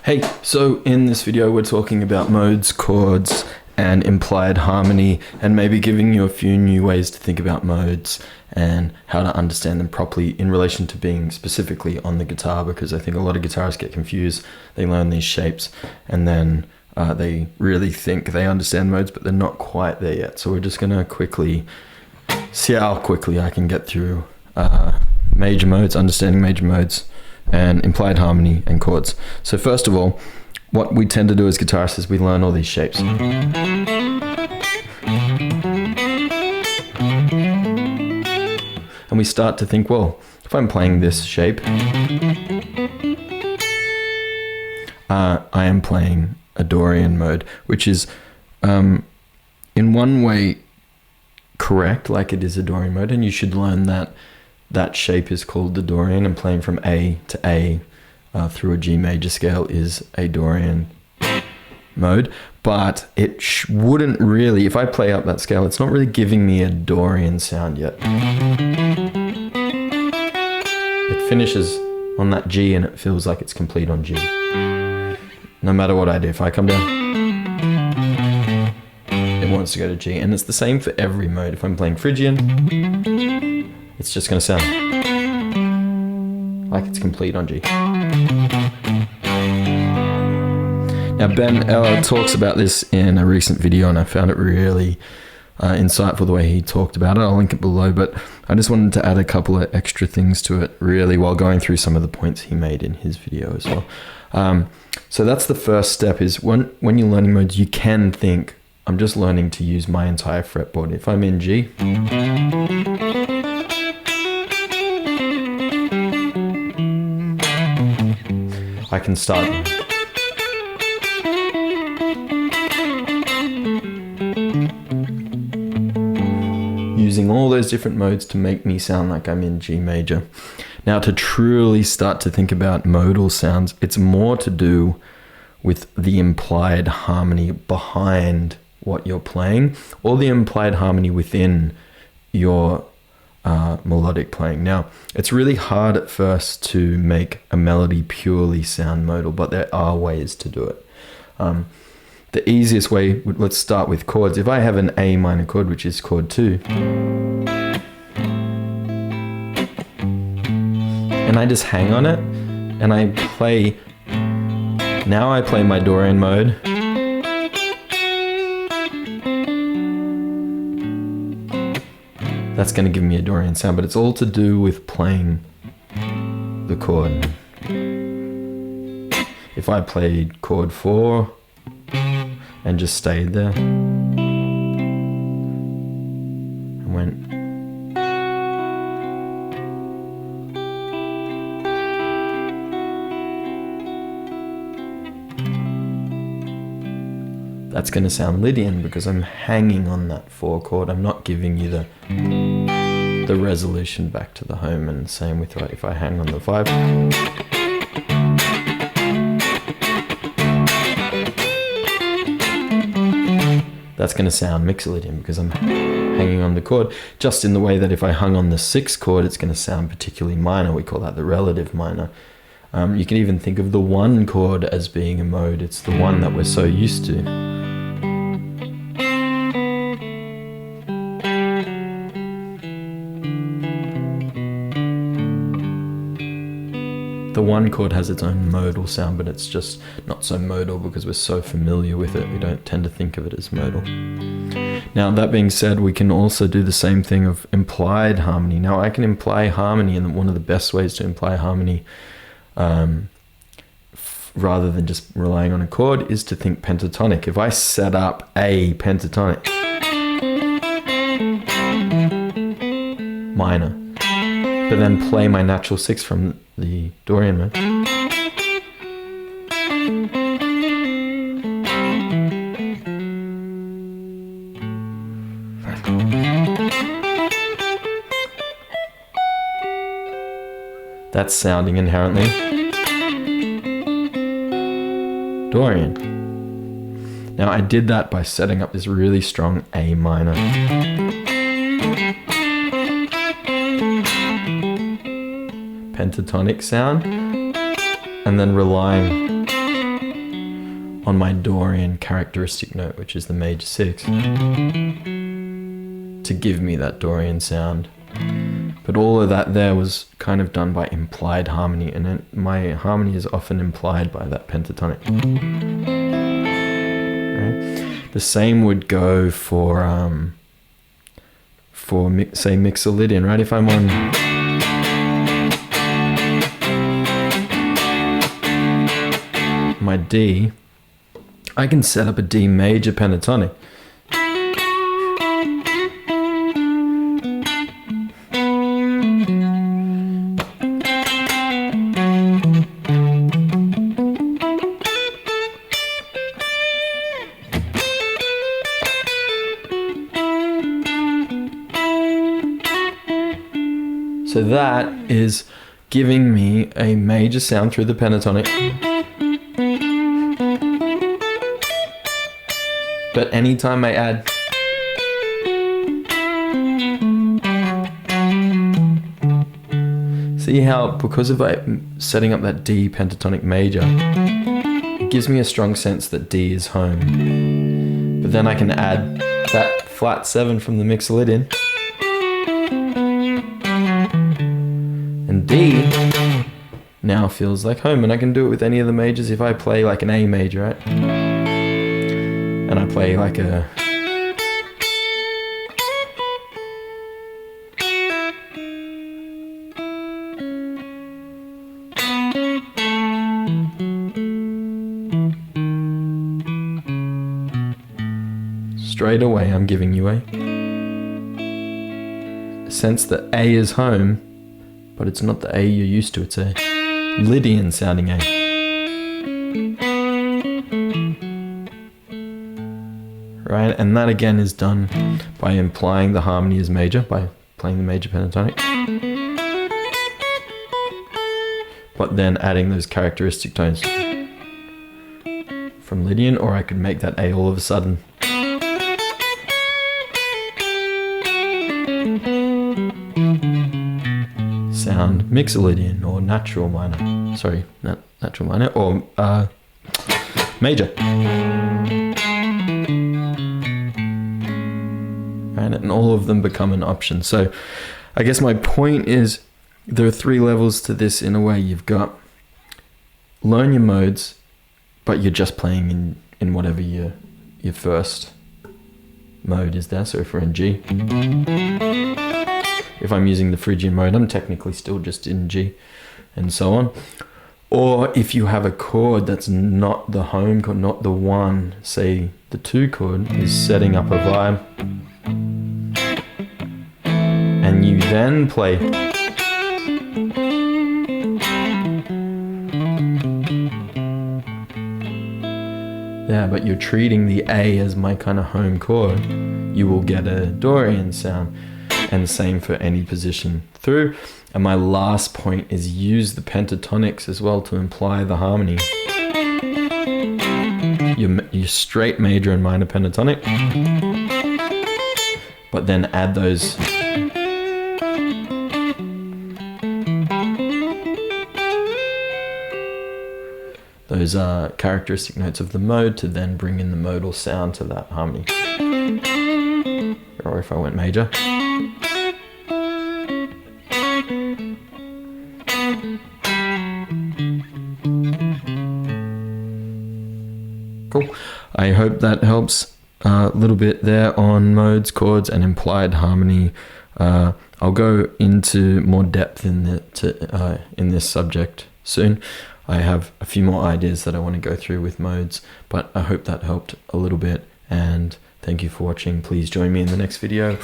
Hey, so in this video we're talking about modes, chords, and implied harmony, and maybe giving you a few new ways to think about modes and how to understand them properly in relation to being specifically on the guitar, because I think a lot of guitarists get confused. They learn these shapes and then they really think they understand modes, but they're not quite there yet. So we're just going to quickly see how quickly I can get through major modes, understanding major modes, and implied harmony and chords. So first of all, what we tend to do as guitarists is we learn all these shapes. And we start to think, well, if I'm playing this shape, I am playing a Dorian mode, which is in one way correct, like it is a Dorian mode, and you should learn that that shape is called the Dorian, and playing from A to A through a G major scale is a Dorian mode. But it wouldn't really, if I play up that scale, it's not really giving me a Dorian sound yet. It finishes on that G and it feels like it's complete on G. No matter what I do, if I come down, it wants to go to G. And it's the same for every mode. If I'm playing Phrygian, it's just going to sound like it's complete on G. Now Ben talks about this in a recent video, and I found it really insightful the way he talked about it. I'll link it below, but I just wanted to add a couple of extra things to it really while going through some of the points he made in his video as well. So that's the first step, is when you're learning modes, you can think, I'm just learning to use my entire fretboard. If I'm in G, I can start using all those different modes to make me sound like I'm in G major. Now, to truly start to think about modal sounds, it's more to do with the implied harmony behind what you're playing, or the implied harmony within your melodic playing. Now, it's really hard at first to make a melody purely sound modal, but there are ways to do it. The easiest way, let's start with chords. If I have an A minor chord, which is chord 2, and I just hang on it, and I play, now I play my Dorian mode, that's going to give me a Dorian sound, but it's all to do with playing the chord. If I played chord 4 and just stayed there and went, that's going to sound Lydian because I'm hanging on that 4 chord. I'm not giving you the resolution back to the home. And same with if I hang on the 5. That's going to sound Mixolydian because I'm hanging on the chord, just in the way that if I hung on the 6th chord, it's going to sound particularly minor. We call that the relative minor. You can even think of the 1 chord as being a mode. It's the one that we're so used to. The 1 chord has its own modal sound, but it's just not so modal because we're so familiar with it. We don't tend to think of it as modal. Now, that being said, we can also do the same thing of implied harmony. Now, I can imply harmony, and one of the best ways to imply harmony, rather than just relying on a chord, is to think pentatonic. If I set up a pentatonic minor, but then play my natural 6 from the Dorian mode, that's sounding inherently Dorian. Now, I did that by setting up this really strong A minor. pentatonic sound, and then relying on my Dorian characteristic note, which is the major 6, to give me that Dorian sound. But all of that there was kind of done by implied harmony, and my harmony is often implied by that pentatonic. Right? The same would go for say Mixolydian, right? If I'm on my D, I can set up a D major pentatonic. So that is giving me a major sound through the pentatonic. But anytime I add see how, because of setting up that D pentatonic major, it gives me a strong sense that D is home. But then I can add that flat 7 from the Mixolydian, and D now feels like home. And I can do it with any of the majors. If I play like an A major, right? And I play like a straight away, I'm giving you a sense that A is home, but it's not the A you're used to. It's a Lydian sounding A. Right, and that again is done by implying the harmony is major, by playing the major pentatonic, but then adding those characteristic tones from Lydian, or I could make that A all of a sudden. Sound Mixolydian or natural minor, sorry, not natural minor, or major. And all of them become an option. So I guess my point is there are 3 levels to this in a way. You've got learn your modes, but you're just playing in whatever your first mode is there. So if we're in G, if I'm using the Phrygian mode, I'm technically still just in G, and so on. Or if you have a chord that's not the home chord, not the 1, say the 2 chord is setting up a vibe, and you then play yeah, but you're treating the A as my kind of home chord, you will get a Dorian sound. And same for any position through. And my last point is use the pentatonics as well to imply the harmony. Your straight major and minor pentatonic, but then add those characteristic notes of the mode to then bring in the modal sound to that harmony. Or if I went major, cool. I hope that helps a little bit there on modes, chords, and implied harmony. I'll go into more depth in this subject soon. I have a few more ideas that I want to go through with modes, but I hope that helped a little bit, and thank you for watching. Please join me in the next video.